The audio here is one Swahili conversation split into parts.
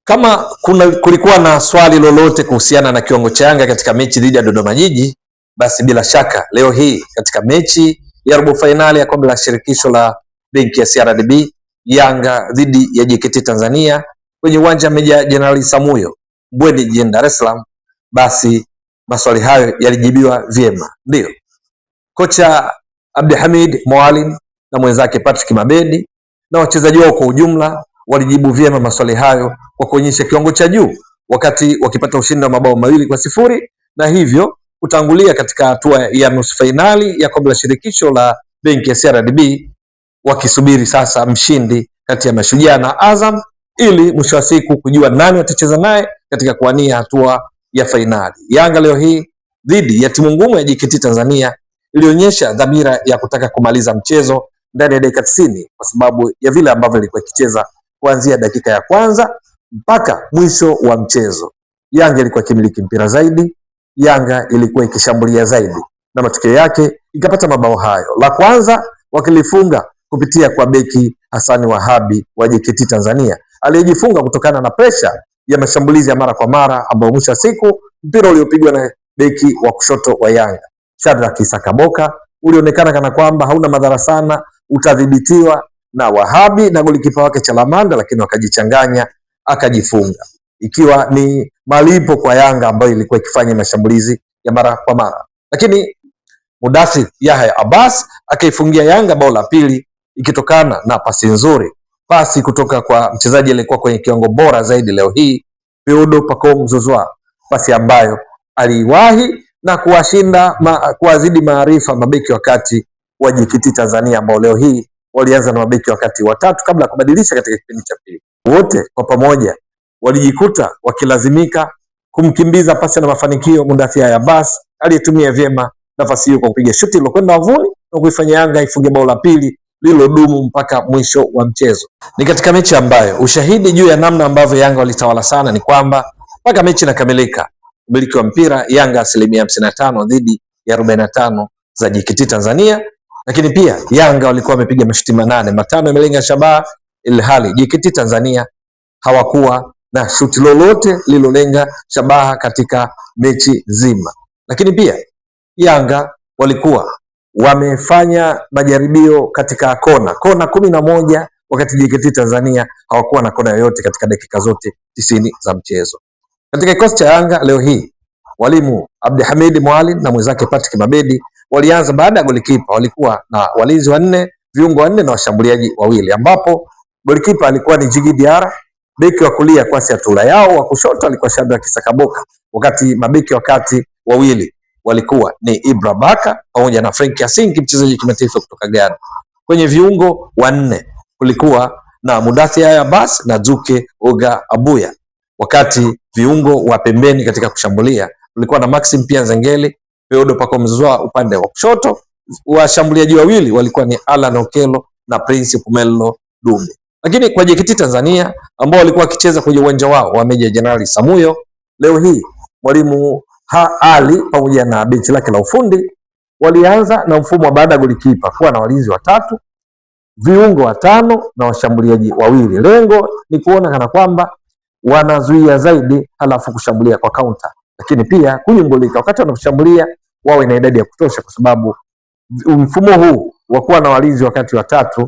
Kama kulikuwa na swali lolote kuhusiana na kiwango cha Yanga katika mechi dhidi ya Dodoma Jiji, basi bila shaka leo hii katika mechi ya robo fainali ya kombe la shirikisho la benki ya CRDB, Yanga dhidi ya JKT Tanzania kwenye uwanja wa Meja Jenerali Samuyo Mbweni jijini Dar es Salaam, basi maswali hayo yalijibiwa vyema. Ndio kocha Abdulhamid Mwalimu na mwenzake Patrick Mabedi na wachezaji wao kwa ujumla walijibu vyema maswali hayo kwa kuonyesha kiwango cha juu wakati wakipata ushindi wa mabao 2-0 na hivyo kutangulia katika hatua ya nusu fainali ya kombe la shirikisho la benki ya CRDB, wakisubiri sasa mshindi kati ya Mashujaa na Azam ili mwisho wa siku kujua nani watacheza naye katika kuwania hatua ya fainali. Yanga leo hii dhidi ya timu ngumu ya JKT Tanzania ilionyesha dhamira ya kutaka kumaliza mchezo ndani ya dakika 90 kwa sababu ya vile ambavyo ilikuwa ikicheza kuanzia dakika ya kwanza mpaka mwisho wa mchezo. Yanga ilikuwa ikimiliki mpira zaidi, Yanga ilikuwa ikishambulia zaidi na matokeo yake ikapata mabao hayo. La kwanza wakilifunga kupitia kwa beki Hassan Wahabi wa JKT Tanzania aliyejifunga kutokana na presha ya mashambulizi ya mara kwa mara ambao mwisho wa siku mpira uliopigwa na beki wa kushoto wa Yanga Shadrack Isakaboka ulionekana kana kwamba hauna madhara sana, utadhibitiwa na Wahabi na golikipa wake Chalamanda, lakini wakajichanganya akajifunga, ikiwa ni malipo kwa Yanga ambayo ilikuwa ikifanya mashambulizi ya mara kwa mara. Lakini Mudathir Yahya Abbas akaifungia Yanga bao la pili ikitokana na pasi nzuri, pasi kutoka kwa mchezaji aliyekuwa kwenye kiwango bora zaidi leo hii Peudo Pacome Zouzoua, pasi ambayo aliwahi na kuwazidi maarifa mabeki wakati wa JKT Tanzania ambao leo hii walianza na mabeki wakati watatu kabla ya kubadilisha katika kipindi cha pili. Wote kwa pamoja walijikuta wakilazimika kumkimbiza pasi na mafanikio Mudathir Yahya Abbas aliyetumia vyema nafasi hiyo kwa kupiga shuti lilokwenda wavuni na kuifanya Yanga ifunge bao la pili lililodumu mpaka mwisho wa mchezo. Ni katika mechi ambayo ushahidi juu ya namna ambavyo Yanga walitawala sana ni kwamba mpaka mechi inakamilika umiliki wa mpira Yanga 55% dhidi ya 45 za JKT Tanzania, lakini pia Yanga walikuwa wamepiga mashuti 8, 5 yamelenga shabaha, ilhali JKT Tanzania hawakuwa na shuti lolote lilolenga shabaha katika mechi nzima. Lakini pia Yanga walikuwa wamefanya majaribio katika kona 11 wakati JKT Tanzania hawakuwa na kona yoyote katika dakika zote 90 za mchezo. Katika kikosi cha Yanga leo hii Mwalimu Abdulhamid Mwalimu na mwenzake Patrick Mabedi walianza baada ya golikipa, walikuwa na walinzi 4, viungo 4 na washambuliaji 2, ambapo golikipa alikuwa ni Djigui Diarra, beki wa kulia Kwasi Atula Yao, wa kushoto alikuwa Shadrack Isakaboka, wakati mabeki wakati wawili walikuwa ni Ibra Baka pamoja na Frank Yasinki, mchezaji kimataifa kutoka Ghana. Kwenye viungo 4 kulikuwa na Mudathir Yahya Abbas na Dzuke Oga Abuya, wakati viungo wa pembeni katika kushambulia kulikuwa na Maxim Pia Nzengeli, Peudo Pacome Zouzoua upande wa kushoto. Washambuliaji 2 walikuwa ni Alan Okello na Prince Pumelo Dube. Lakini kwa JKT Tanzania ambao walikuwa wakicheza kwenye uwanja wao wa Meja Jenerali Samuyo, leo hii Mwalimu Ali pamoja na benchi lake la ufundi walianza na mfumo wa baada ya golikipa kuwa na walinzi 3, viungo 5 na washambuliaji 2. Lengo ni kuona kana kwamba wanazuia zaidi halafu kushambulia kwa counter, lakini pia kunyumbulika wakati wanashambulia wawe na idadi ya kutosha, kwa sababu mfumo huu wa kuwa na walinzi wakati 3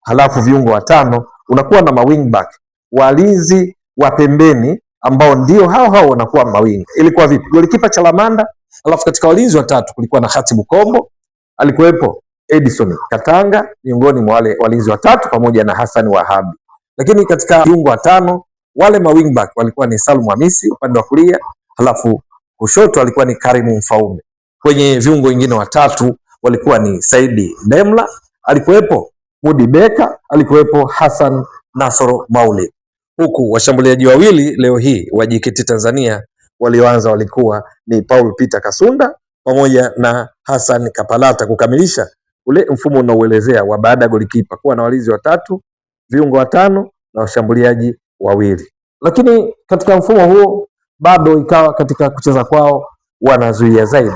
halafu viungo 5 unakuwa na mawing back, walinzi wa pembeni ambao ndio hao wanakuwa mawinga. Ilikuwa vipi? Golikipa Chalamanda, halafu katika walinzi 3 kulikuwa na Khatibu Kombo, alikuwepo Edison Katanga miongoni mwa wale walinzi 3 pamoja na Hassan Wahabi. Lakini katika viungo 5 wale mawing back walikuwa ni Salum Hamisi upande wa kulia, halafu kushoto alikuwa ni Karim Mfaume. Kwenye viungo wengine 3 walikuwa ni Saidi Demla, alikuwepo Mudi Beka, alikuwepo Hassan Nasoro Maulid. Huku washambuliaji 2 leo hii wa JKT Tanzania walioanza walikuwa ni Paul Peter Kasunda pamoja na Hassan Kapalata kukamilisha ule mfumo unaoelezea wa baada ya golikipa kuwa na walinzi 3, viungo 5 na washambuliaji 2. Lakini katika mfumo huo bado ikawa katika kucheza kwao wanazuia zaidi,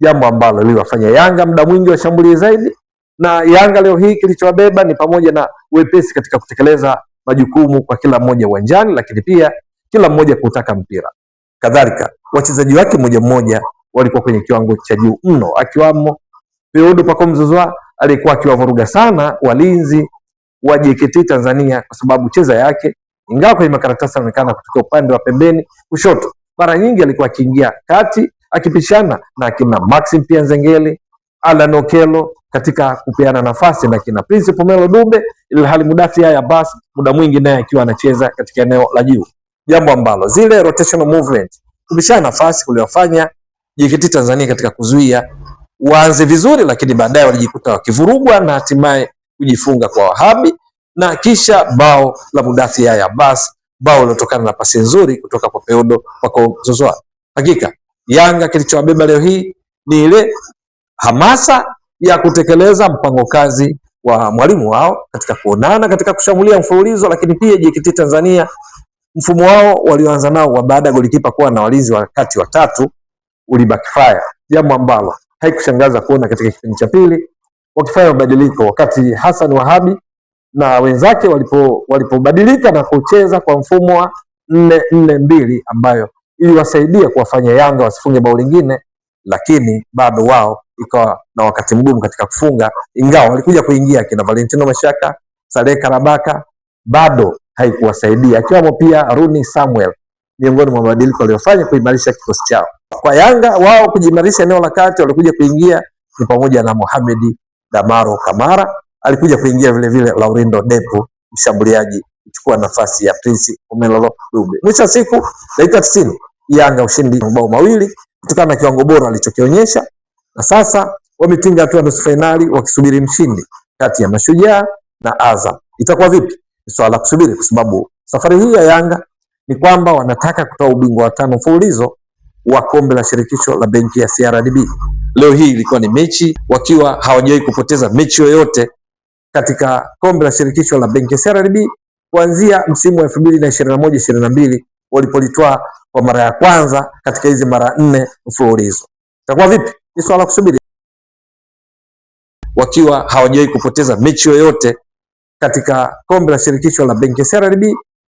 jambo ambalo liliwafanya Yanga muda mwingi washambulie zaidi, na Yanga leo hii kilichowabeba ni pamoja na wepesi katika kutekeleza majukumu kwa kila mmoja uwanjani, lakini pia kila mmoja kutaka mpira. Kadhalika wachezaji wake mmoja mmoja walikuwa kwenye kiwango cha juu mno, akiwamo Peudo Pacome Zouzoua alikuwa akiwavuruga sana walinzi wa JKT Tanzania kwa sababu cheza yake, ingawa kwenye makaratasi anaonekana kutoka upande wa pembeni kushoto, mara nyingi alikuwa akiingia kati akipishana na kina Maxim Pia Nzengeli, Alan Okello katika kupeana nafasi na kina Prince Pomelo Dube, ili hali Mudathir Yahya Abbas muda mwingi naye akiwa anacheza katika eneo la juu, jambo ambalo zile rotational movement kubishana nafasi kuliwafanya JKT Tanzania katika kuzuia waanze vizuri, lakini baadaye walijikuta wakivurugwa na hatimaye kujifunga kwa Wahabi na kisha bao la Mudathir Yahya Abbas, bao lilotokana na pasi nzuri kutoka kwa Peudo Pacome Zouzoua. Hakika Yanga kilichowabeba leo hii ni ile hamasa ya kutekeleza mpango kazi wa mwalimu wao katika kuonana, katika kushambulia mfululizo, lakini pia JKT Tanzania mfumo wao walioanza nao wa baada ya golikipa kuwa na walinzi wa kati watatu ulibackfire, jambo ambalo haikushangaza kuona katika kipindi cha pili wakifanya mabadiliko, wakati Hassan Wahabi na wenzake walipobadilika na kucheza kwa mfumo wa 4-4-2 ambayo iliwasaidia kuwafanya Yanga wasifunge bao lingine, lakini bado wao ikawa na wakati mgumu katika kufunga, ingawa walikuja kuingia kina Valentino Mashaka, Saleh Karabaka, bado haikuwasaidia, akiwamo pia Rooney Samuel miongoni mwa mabadiliko waliofanya kuimarisha kikosi chao. Kwa Yanga wao kujimarisha eneo la kati, walikuja kuingia ni pamoja na Mohamed Damaro Kamara, alikuja kuingia vile vile Laurindo Depo, mshambuliaji kuchukua nafasi ya Prince Pomelo Dube. Mwisho wa siku dakika 90 Yanga ushindi mabao mawili kutokana na kiwango bora alichokionyesha, na sasa wametinga hatua nusu finali wakisubiri mshindi kati ya Mashujaa na Azam. Itakuwa vipi? Ni swala la kusubiri, kwa sababu safari hii ya Yanga ni kwamba wanataka kutoa ubingwa wa 5 mfululizo wa kombe la shirikisho la benki ya CRDB. Leo hii ilikuwa ni mechi wakiwa hawajawahi kupoteza mechi yoyote katika kombe la shirikisho la benki ya CRDB kuanzia msimu wa 2021-22 walipolitoa kwa mara ya kwanza katika hizi mara 4 mfululizo. Itakuwa vipi? Ni swala la kusubiri. Wakiwa hawajawahi kupoteza mechi yoyote katika kombe la shirikisho la benki ya CRDB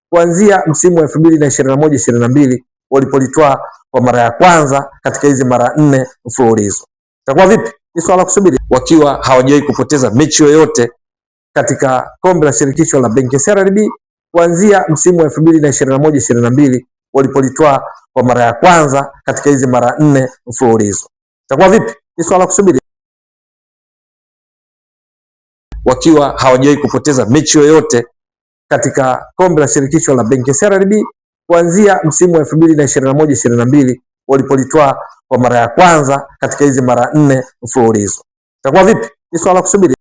kuanzia msimu wa 2021-22 walipolitoa kwa mara ya kwanza katika hizi mara 4 mfululizo. Itakuwa vipi? Ni swala la kusubiri. Wakiwa hawajawahi kupoteza mechi yoyote katika kombe la shirikisho la benki ya CRDB kuanzia msimu wa 2021-22 walipolitoa kwa mara ya kwanza katika hizi mara 4 mfululizo. Itakuwa vipi? Ni swala la kusubiri. Wakiwa hawajawahi kupoteza mechi yoyote katika kombe la shirikisho la benki ya CRDB kuanzia msimu wa 2021-22 walipolitoa kwa mara ya kwanza katika hizi mara 4 mfululizo. Itakuwa vipi? Ni swala la kusubiri.